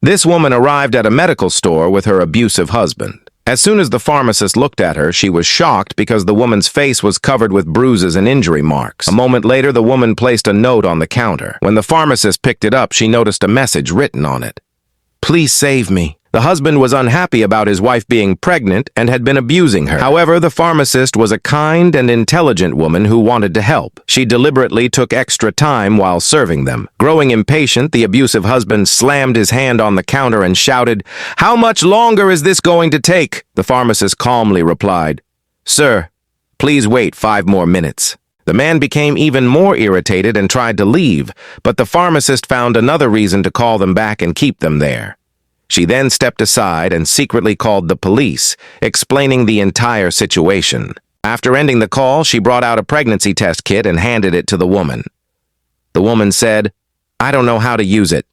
This woman arrived at a medical store with her abusive husband. As soon as the pharmacist looked at her, she was shocked because the woman's face was covered with bruises and injury marks. A moment later, the woman placed a note on the counter. When the pharmacist picked it up, she noticed a message written on it. "Please save me." The husband was unhappy about his wife being pregnant and had been abusing her. However, the pharmacist was a kind and intelligent woman who wanted to help. She deliberately took extra time while serving them. Growing impatient, the abusive husband slammed his hand on the counter and shouted, "How much longer is this going to take?" The pharmacist calmly replied, "Sir, please wait 5 more minutes." The man became even more irritated and tried to leave, but the pharmacist found another reason to call them back and keep them there. She then stepped aside and secretly called the police, explaining the entire situation. After ending the call, she brought out a pregnancy test kit and handed it to the woman. The woman said, "I don't know how to use it."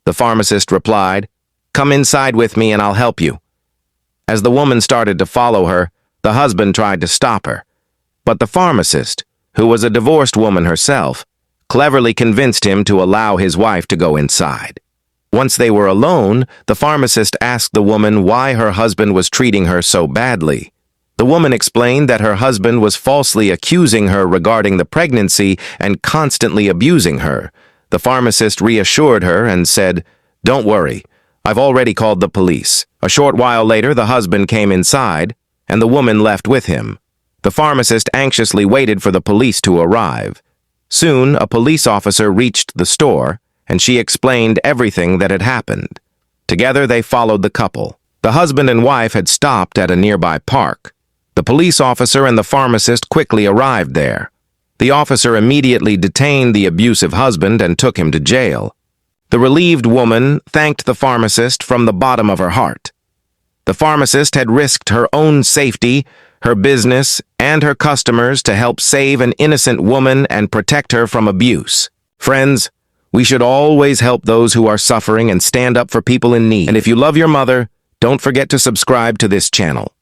The pharmacist replied, "Come inside with me and I'll help you." As the woman started to follow her, the husband tried to stop her. But the pharmacist, who was a divorced woman herself, cleverly convinced him to allow his wife to go inside. Once they were alone, the pharmacist asked the woman why her husband was treating her so badly. The woman explained that her husband was falsely accusing her regarding the pregnancy and constantly abusing her. The pharmacist reassured her and said, "Don't worry, I've already called the police." A short while later, the husband came inside, and the woman left with him. The pharmacist anxiously waited for the police to arrive. Soon, a police officer reached the store, and she explained everything that had happened. Together, they followed the couple. The husband and wife had stopped at a nearby park. The police officer and the pharmacist quickly arrived there. The officer immediately detained the abusive husband and took him to jail. The relieved woman thanked the pharmacist from the bottom of her heart. The pharmacist had risked her own safety, her business, and her customers to help save an innocent woman and protect her from abuse. Friends, we should always help those who are suffering and stand up for people in need. And if you love your mother, don't forget to subscribe to this channel.